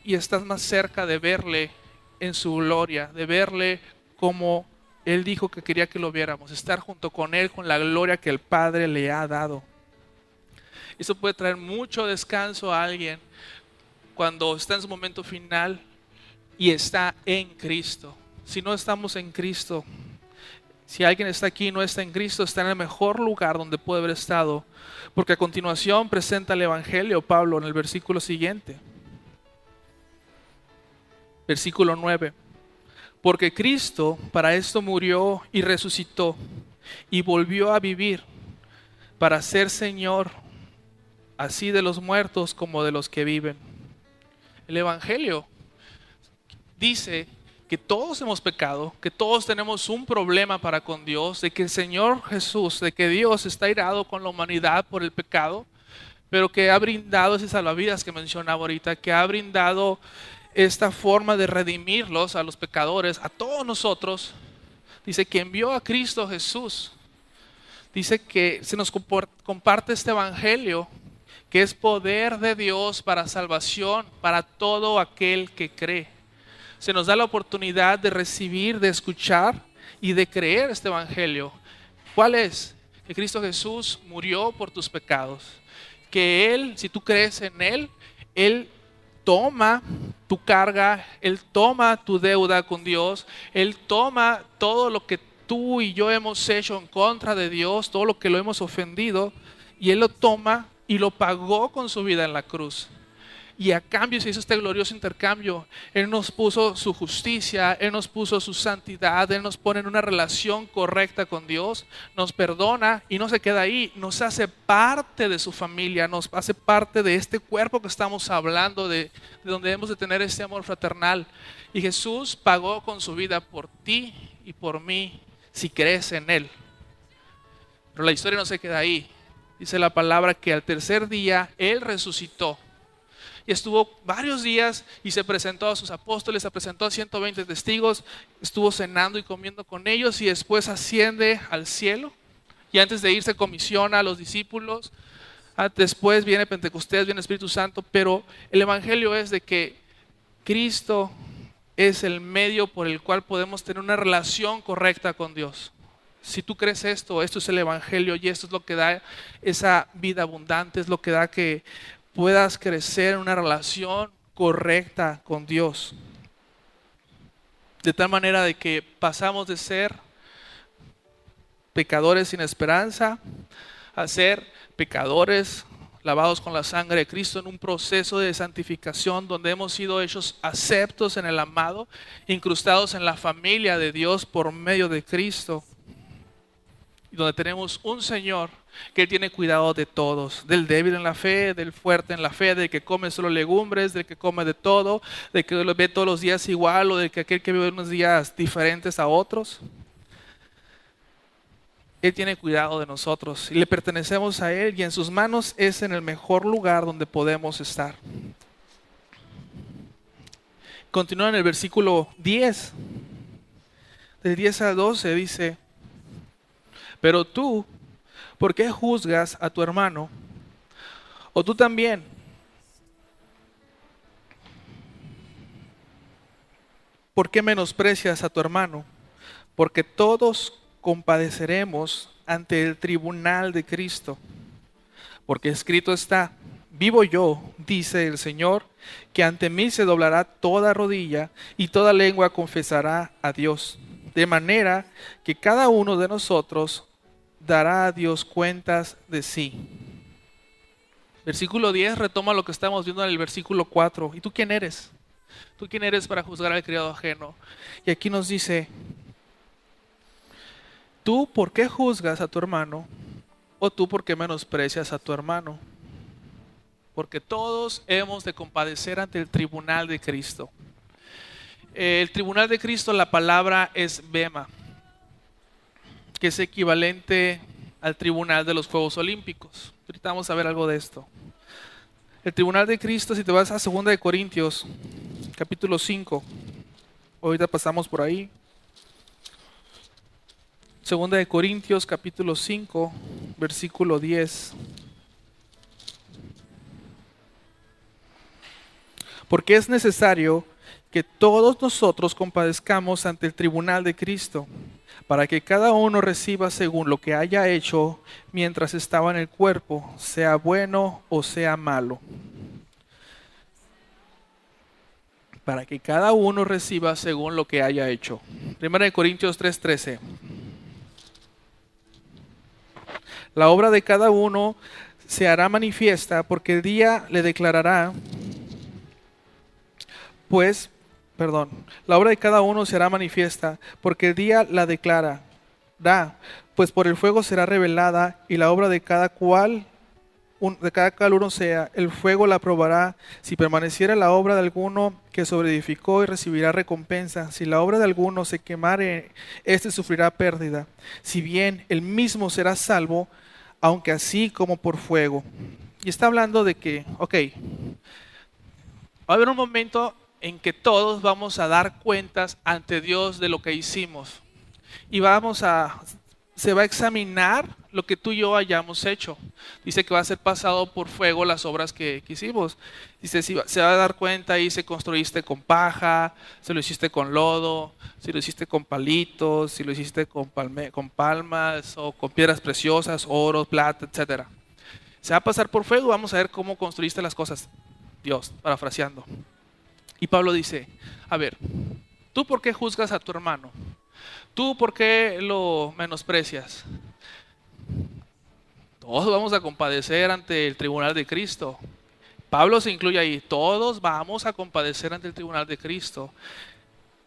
Y estás más cerca de verle en su gloria, de verle como Él dijo que quería que lo viéramos, estar junto con Él, con la gloria que el Padre le ha dado. Eso puede traer mucho descanso a alguien cuando está en su momento final y está en Cristo. Si no estamos en Cristo, si alguien está aquí y no está en Cristo, está en el mejor lugar donde puede haber estado, porque a continuación presenta el Evangelio Pablo en el versículo siguiente. Versículo 9. Porque Cristo para esto murió y resucitó y volvió a vivir para ser Señor así de los muertos como de los que viven. El Evangelio dice que todos hemos pecado, que todos tenemos un problema para con Dios, de que el Señor Jesús, de que Dios está irado con la humanidad por el pecado, pero que ha brindado ese salvavidas que mencionaba ahorita, que ha brindado esta forma de redimirlos a los pecadores, a todos nosotros. Dice que envió a Cristo Jesús. Dice que se nos comparte este evangelio, que es poder de Dios para salvación, para todo aquel que cree. Se nos da la oportunidad de recibir, de escuchar y de creer este evangelio. ¿Cuál es? Que Cristo Jesús murió por tus pecados. Que Él, si tú crees en Él, Él toma tu carga, Él toma tu deuda con Dios, Él toma todo lo que tú y yo hemos hecho en contra de Dios, todo lo que lo hemos ofendido, y Él lo toma y lo pagó con su vida en la cruz. Y a cambio se hizo este glorioso intercambio. Él nos puso su justicia, Él nos puso su santidad, Él nos pone en una relación correcta con Dios, nos perdona y no se queda ahí, nos hace parte de su familia, nos hace parte de este cuerpo que estamos hablando, de donde debemos de tener este amor fraternal. Y Jesús pagó con su vida por ti y por mí, si crees en Él. Pero la historia no se queda ahí. Dice la palabra que al tercer día Él resucitó. Y estuvo varios días y se presentó a sus apóstoles, se presentó a 120 testigos, estuvo cenando y comiendo con ellos y después asciende al cielo. Y antes de irse comisiona a los discípulos. Después viene Pentecostés, viene Espíritu Santo, pero el evangelio es de que Cristo es el medio por el cual podemos tener una relación correcta con Dios. Si tú crees esto es el evangelio y esto es lo que da esa vida abundante, es lo que da que puedas crecer en una relación correcta con Dios. De tal manera de que pasamos de ser pecadores sin esperanza a ser pecadores lavados con la sangre de Cristo en un proceso de santificación donde hemos sido hechos aceptos en el amado, incrustados en la familia de Dios por medio de Cristo. Y donde tenemos un Señor que tiene cuidado de todos, del débil en la fe, del fuerte en la fe, del que come solo legumbres, del que come de todo, del que lo ve todos los días igual o del que aquel que vive unos días diferentes a otros. Él tiene cuidado de nosotros y le pertenecemos a Él y en sus manos es en el mejor lugar donde podemos estar. Continúa en el versículo 10, del 10 al 12 dice: pero tú, ¿por qué juzgas a tu hermano? ¿O tú también? ¿Por qué menosprecias a tu hermano? Porque todos compadeceremos ante el tribunal de Cristo. Porque escrito está: vivo yo, dice el Señor, que ante mí se doblará toda rodilla y toda lengua confesará a Dios. De manera que cada uno de nosotros dará a Dios cuentas de sí. Versículo 10 retoma lo que estamos viendo en el versículo 4. ¿Y tú quién eres? ¿Tú quién eres para juzgar al criado ajeno? Y aquí nos dice: ¿tú por qué juzgas a tu hermano? ¿O tú por qué menosprecias a tu hermano? Porque todos hemos de compadecer ante el tribunal de Cristo. El tribunal de Cristo, la palabra es bema, que es equivalente al tribunal de los Juegos Olímpicos. Ahorita vamos a ver algo de esto. El tribunal de Cristo, si te vas a 2 Corintios, capítulo 5, ahorita pasamos por ahí. 2 Corintios, capítulo 5, versículo 10. Porque es necesario que todos nosotros compadezcamos ante el tribunal de Cristo, para que cada uno reciba según lo que haya hecho mientras estaba en el cuerpo, sea bueno o sea malo. Para que cada uno reciba según lo que haya hecho. 1 Corintios 3:13. La obra de cada uno se hará manifiesta, porque el día le declarará, la obra de cada uno será manifiesta, porque el día la declarará, pues por el fuego será revelada, y la obra de cada cual de cada cal uno sea, el fuego la probará. Si permaneciera la obra de alguno que sobreedificó, y recibirá recompensa. Si la obra de alguno se quemare, éste sufrirá pérdida. Si bien él mismo será salvo, aunque así como por fuego. Y está hablando de que, va a haber un momento en que todos vamos a dar cuentas ante Dios de lo que hicimos. Y se va a examinar lo que tú y yo hayamos hecho. Dice que va a ser pasado por fuego las obras que hicimos. Dice, se va a dar cuenta y si construiste con paja, si lo hiciste con lodo, si lo hiciste con palitos, si lo hiciste con palmas o con piedras preciosas, oro, plata, etc. Se va a pasar por fuego, vamos a ver cómo construiste las cosas. Dios, parafraseando. Y Pablo dice, a ver, ¿tú por qué juzgas a tu hermano? ¿Tú por qué lo menosprecias? Todos vamos a compadecer ante el tribunal de Cristo. Pablo se incluye ahí, todos vamos a compadecer ante el tribunal de Cristo.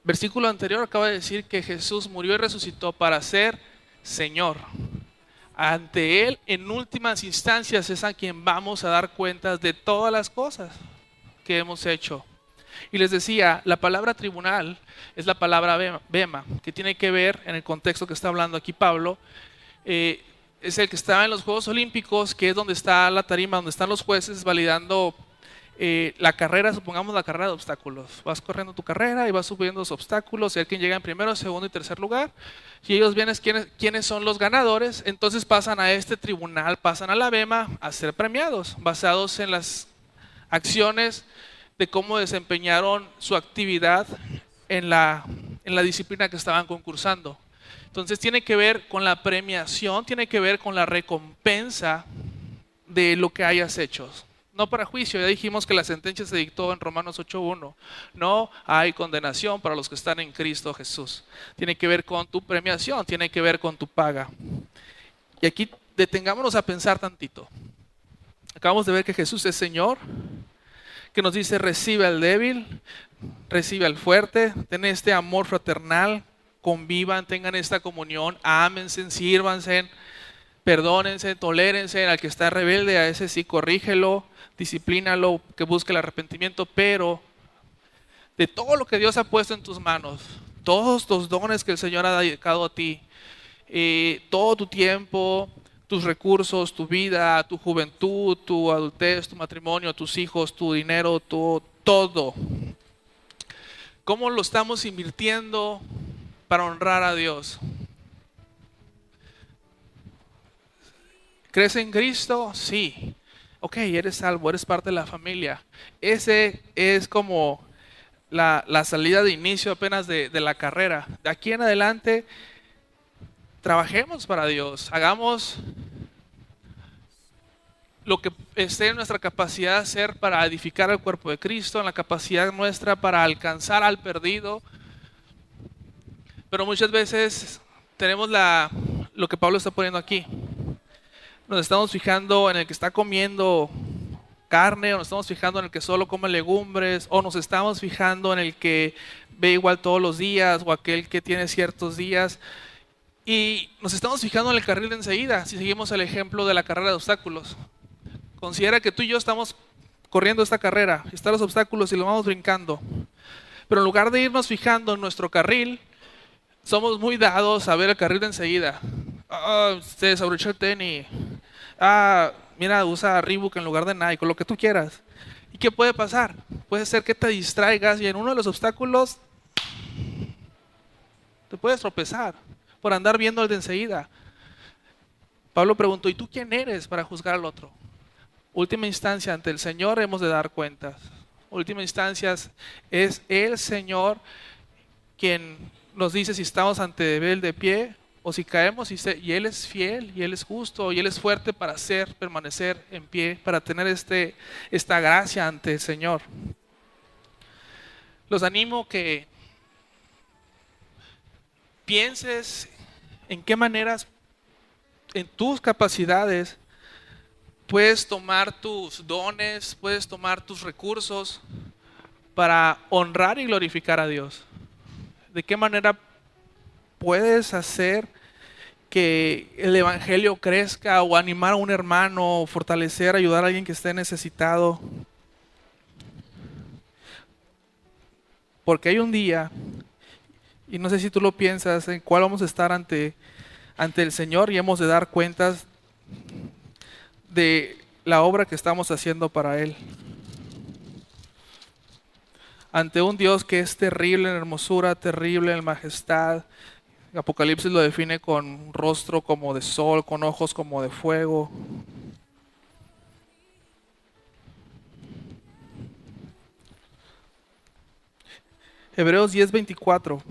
Versículo anterior acaba de decir que Jesús murió y resucitó para ser Señor. Ante Él, en últimas instancias, es a quien vamos a dar cuentas de todas las cosas que hemos hecho. Y les decía, la palabra tribunal es la palabra bema, que tiene que ver, en el contexto que está hablando aquí Pablo, es el que estaba en los Juegos Olímpicos, que es donde está la tarima, donde están los jueces validando la carrera, supongamos la carrera de obstáculos. Vas corriendo tu carrera y vas subiendo los obstáculos, y hay quien llega en primero, segundo y tercer lugar, y ellos ven quiénes son los ganadores, entonces pasan a este tribunal, pasan a la bema a ser premiados, basados en las acciones de cómo desempeñaron su actividad en la disciplina que estaban concursando. Entonces tiene que ver con la premiación, tiene que ver con la recompensa de lo que hayas hecho. No para juicio, ya dijimos que la sentencia se dictó en Romanos 8:1. No hay condenación para los que están en Cristo Jesús. Tiene que ver con tu premiación, tiene que ver con tu paga. Y aquí detengámonos a pensar tantito. Acabamos de ver que Jesús es Señor, que nos dice recibe al débil, recibe al fuerte, ten este amor fraternal, convivan, tengan esta comunión, ámense, sírvanse, perdónense, tolérense. Al que está rebelde, a ese sí corrígelo, disciplínalo, que busque el arrepentimiento. Pero de todo lo que Dios ha puesto en tus manos, todos los dones que el Señor ha dedicado a ti, todo tu tiempo, tus recursos, tu vida, tu juventud, tu adultez, tu matrimonio, tus hijos, tu dinero, todo. ¿Cómo lo estamos invirtiendo para honrar a Dios? ¿Crees en Cristo? Sí. Ok, eres salvo, eres parte de la familia. Ese es como la salida de inicio apenas de la carrera. De aquí en adelante, trabajemos para Dios, hagamos lo que esté en nuestra capacidad de hacer para edificar el cuerpo de Cristo, en la capacidad nuestra para alcanzar al perdido. Pero muchas veces tenemos lo que Pablo está poniendo aquí. Nos estamos fijando en el que está comiendo carne, o nos estamos fijando en el que solo come legumbres, o nos estamos fijando en el que ve igual todos los días, o aquel que tiene ciertos días. Y nos estamos fijando en el carril de enseguida, si seguimos el ejemplo de la carrera de obstáculos. Considera que tú y yo estamos corriendo esta carrera, están los obstáculos y lo vamos brincando. Pero en lugar de irnos fijando en nuestro carril, somos muy dados a ver el carril de enseguida. Se desabrochó el tenis. Mira, usa Reebok en lugar de Nike, o lo que tú quieras. ¿Y qué puede pasar? Puede ser que te distraigas y en uno de los obstáculos te puedes tropezar por andar viendo el de enseguida. Pablo preguntó, ¿y tú quién eres para juzgar al otro? Última instancia, ante el Señor hemos de dar cuentas. Última instancia, es el Señor quien nos dice si estamos ante Él de pie o si caemos, y Él es fiel, y Él es justo, y Él es fuerte para permanecer en pie, para tener esta gracia ante el Señor. Los animo que pienses en qué maneras, en tus capacidades, puedes tomar tus dones, puedes tomar tus recursos para honrar y glorificar a Dios. ¿De qué manera puedes hacer que el evangelio crezca o animar a un hermano, o fortalecer, ayudar a alguien que esté necesitado. Porque hay un día, y no sé si tú lo piensas, en cuál vamos a estar ante el Señor y hemos de dar cuentas de la obra que estamos haciendo para Él. Ante un Dios que es terrible en hermosura, terrible en majestad. Apocalipsis lo define con un rostro como de sol, con ojos como de fuego. Hebreos 10:24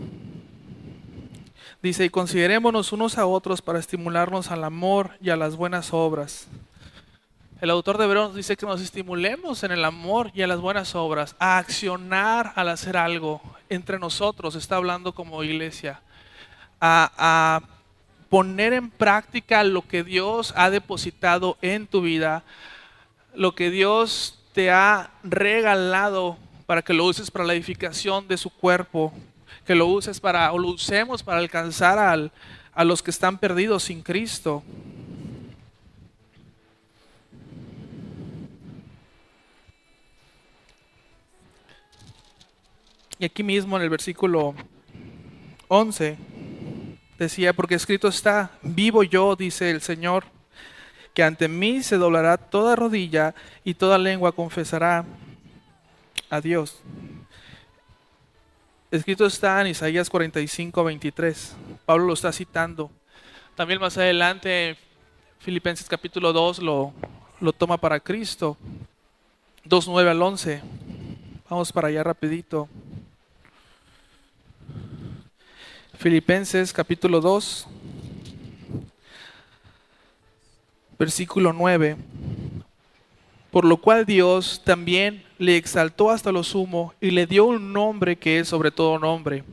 dice: y considerémonos unos a otros para estimularnos al amor y a las buenas obras. El autor de Hebreos dice que nos estimulemos en el amor y en las buenas obras, a accionar al hacer algo entre nosotros, está hablando como iglesia, a poner en práctica lo que Dios ha depositado en tu vida, lo que Dios te ha regalado para que lo uses para la edificación de su cuerpo, que lo uses o lo usemos para alcanzar a los que están perdidos sin Cristo. Y aquí mismo en el versículo 11 decía: porque escrito está, vivo yo, dice el Señor, que ante mí se doblará toda rodilla y toda lengua confesará a Dios. Escrito está en Isaías 45:23. Pablo lo está citando. También más adelante, Filipenses capítulo 2 lo toma para Cristo. 2:9 al 11. Vamos para allá rapidito. Filipenses capítulo 2, versículo 9. Por lo cual Dios también le exaltó hasta lo sumo y le dio un nombre que es sobre todo nombre,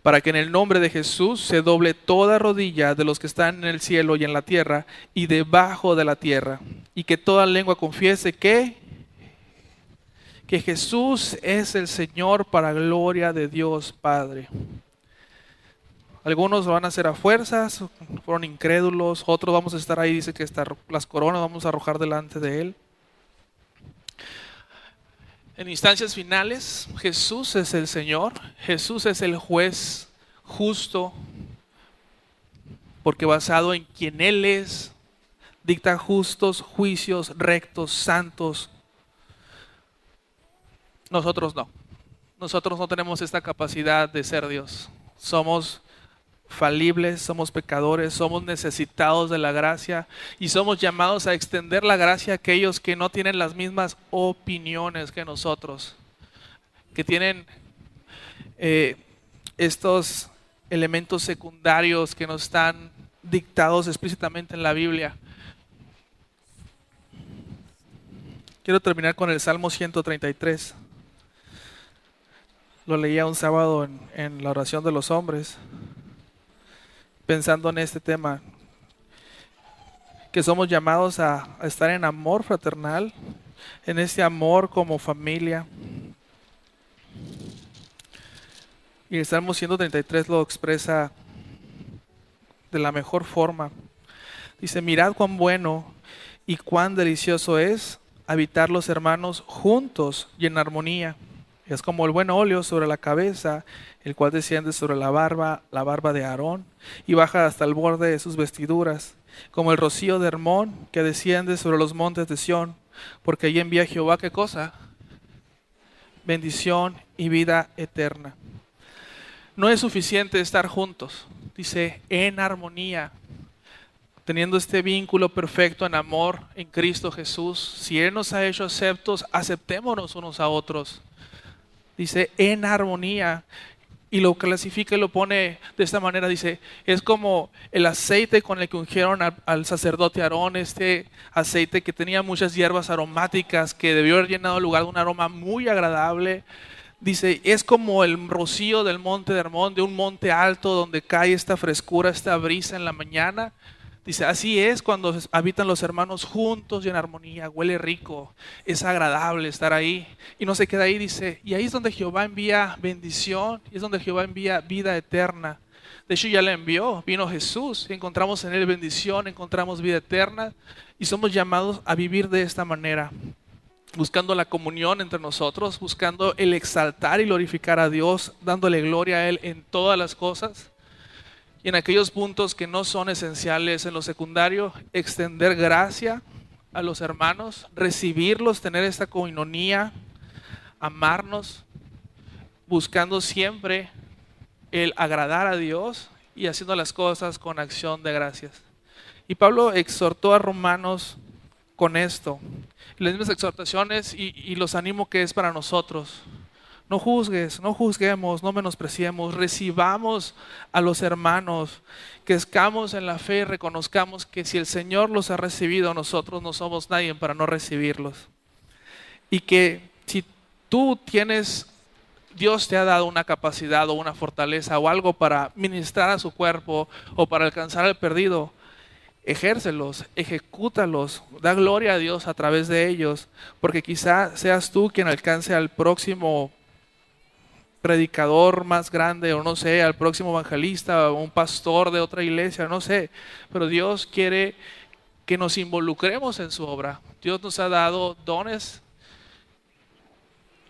para que en el nombre de Jesús se doble toda rodilla de los que están en el cielo y en la tierra y debajo de la tierra, y que toda lengua confiese que Jesús es el Señor, para gloria de Dios Padre. Algunos lo van a hacer a fuerzas, fueron incrédulos, otros vamos a estar ahí, dice que las coronas vamos a arrojar delante de Él. En instancias finales, Jesús es el Señor, Jesús es el juez justo, porque basado en quien Él es, dicta justos juicios, rectos, santos. Nosotros no tenemos esta capacidad de ser Dios. Somos falibles, somos pecadores, somos necesitados de la gracia y somos llamados a extender la gracia a aquellos que no tienen las mismas opiniones que nosotros, que tienen estos elementos secundarios que no están dictados explícitamente en la Biblia. Quiero terminar con el Salmo 133. Lo leía un sábado en la oración de los hombres, pensando en este tema, que somos llamados a estar en amor fraternal, en este amor como familia. Y el Salmo 133 lo expresa de la mejor forma. Dice: mirad cuán bueno y cuán delicioso es habitar los hermanos juntos y en armonía. Es como el buen óleo sobre la cabeza, el cual desciende sobre la barba de Aarón, y baja hasta el borde de sus vestiduras, como el rocío de Hermón que desciende sobre los montes de Sión, porque allí envía Jehová, ¿qué cosa? Bendición y vida eterna. No es suficiente estar juntos, dice, en armonía, teniendo este vínculo perfecto en amor en Cristo Jesús. Si Él nos ha hecho aceptos, aceptémonos unos a otros. Dice en armonía, y lo clasifica y lo pone de esta manera. Dice, es como el aceite con el que ungieron al sacerdote Aarón, este aceite que tenía muchas hierbas aromáticas, que debió haber llenado el lugar de un aroma muy agradable. Dice, es como el rocío del monte de Hermón, de un monte alto donde cae esta frescura, esta brisa en la mañana. Dice, así es cuando habitan los hermanos juntos y en armonía, huele rico, es agradable estar ahí. Y no se queda ahí, dice, y ahí es donde Jehová envía bendición, y es donde Jehová envía vida eterna. De hecho, ya la envió, vino Jesús, encontramos en Él bendición, encontramos vida eterna y somos llamados a vivir de esta manera, buscando la comunión entre nosotros, buscando el exaltar y glorificar a Dios, dándole gloria a Él en todas las cosas. Y en aquellos puntos que no son esenciales, en lo secundario, extender gracia a los hermanos, recibirlos, tener esta coinonía, amarnos, buscando siempre el agradar a Dios y haciendo las cosas con acción de gracias. Y Pablo exhortó a Romanos con esto, las mismas exhortaciones y los ánimos que es para nosotros. No juzgues, no juzguemos, no menospreciemos, recibamos a los hermanos, crezcamos en la fe y reconozcamos que si el Señor los ha recibido, nosotros no somos nadie para no recibirlos. Y que si tú tienes, Dios te ha dado una capacidad o una fortaleza o algo para ministrar a su cuerpo o para alcanzar al perdido, ejércelos, ejecútalos, da gloria a Dios a través de ellos, porque quizá seas tú quien alcance al próximo predicador más grande, o no sé, al próximo evangelista o un pastor de otra iglesia, no sé, pero Dios quiere que nos involucremos en su obra. Dios nos ha dado dones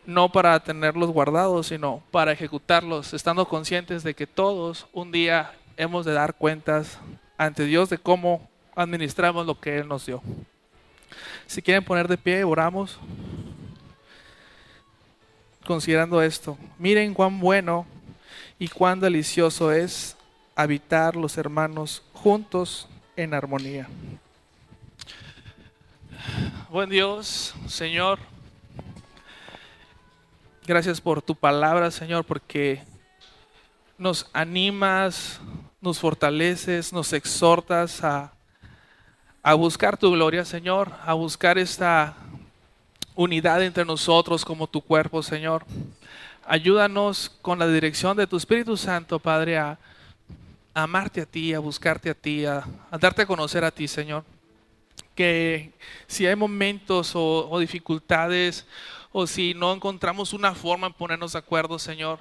no para tenerlos guardados, sino para ejecutarlos, estando conscientes de que todos un día hemos de dar cuentas ante Dios de cómo administramos lo que Él nos dio. Si quieren poner de pie, oramos. Considerando esto, miren cuán bueno y cuán delicioso es habitar los hermanos juntos en armonía. Buen Dios, Señor, gracias por tu palabra, Señor, porque nos animas, nos fortaleces, nos exhortas a buscar tu gloria, Señor, a buscar esta unidad entre nosotros como tu cuerpo, Señor. Ayúdanos con la dirección de tu Espíritu Santo, Padre, a amarte a ti, a buscarte a ti, a darte a conocer a ti, Señor. Que si hay momentos o dificultades, o si no encontramos una forma en ponernos de acuerdo, Señor,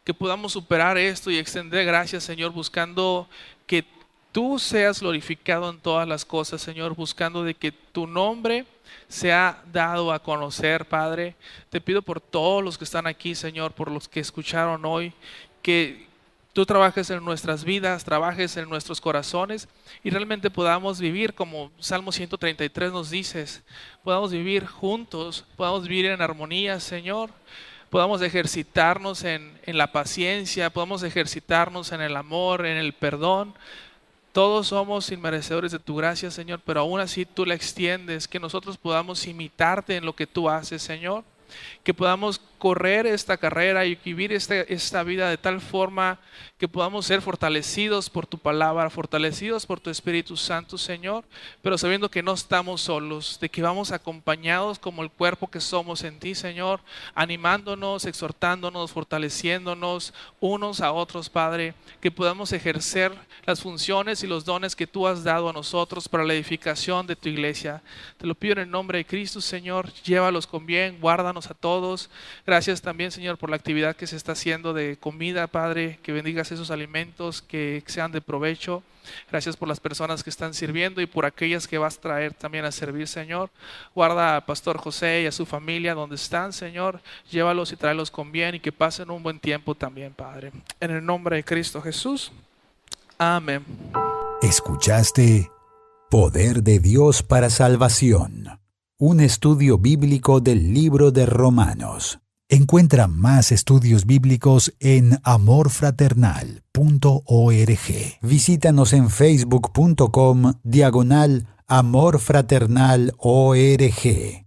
que podamos superar esto y extender gracias, Señor, buscando que tú seas glorificado en todas las cosas, Señor, buscando de que tu nombre sea dado a conocer, Padre. Te pido por todos los que están aquí, Señor, por los que escucharon hoy, que tú trabajes en nuestras vidas, trabajes en nuestros corazones y realmente podamos vivir como Salmo 133 nos dices, podamos vivir juntos, podamos vivir en armonía, Señor, podamos ejercitarnos en la paciencia, podamos ejercitarnos en el amor, en el perdón. Todos somos inmerecedores de tu gracia, Señor, pero aún así tú la extiendes, que nosotros podamos imitarte en lo que tú haces, Señor, que podamos correr esta carrera y vivir esta vida de tal forma que podamos ser fortalecidos por tu palabra, fortalecidos por tu Espíritu Santo, Señor, pero sabiendo que no estamos solos, de que vamos acompañados como el cuerpo que somos en ti, Señor, animándonos, exhortándonos, fortaleciéndonos unos a otros, Padre, que podamos ejercer las funciones y los dones que tú has dado a nosotros para la edificación de tu iglesia. Te lo pido en el nombre de Cristo, Señor, llévalos con bien, guárdanos a todos. Gracias también, Señor, por la actividad que se está haciendo de comida, Padre, que bendigas esos alimentos, que sean de provecho. Gracias por las personas que están sirviendo y por aquellas que vas a traer también a servir, Señor. Guarda a Pastor José y a su familia donde están, Señor. Llévalos y tráelos con bien y que pasen un buen tiempo también, Padre. En el nombre de Cristo Jesús. Amén. Escuchaste Poder de Dios para Salvación, un estudio bíblico del libro de Romanos. Encuentra más estudios bíblicos en amorfraternal.org. Visítanos en facebook.com/amorfraternal.org.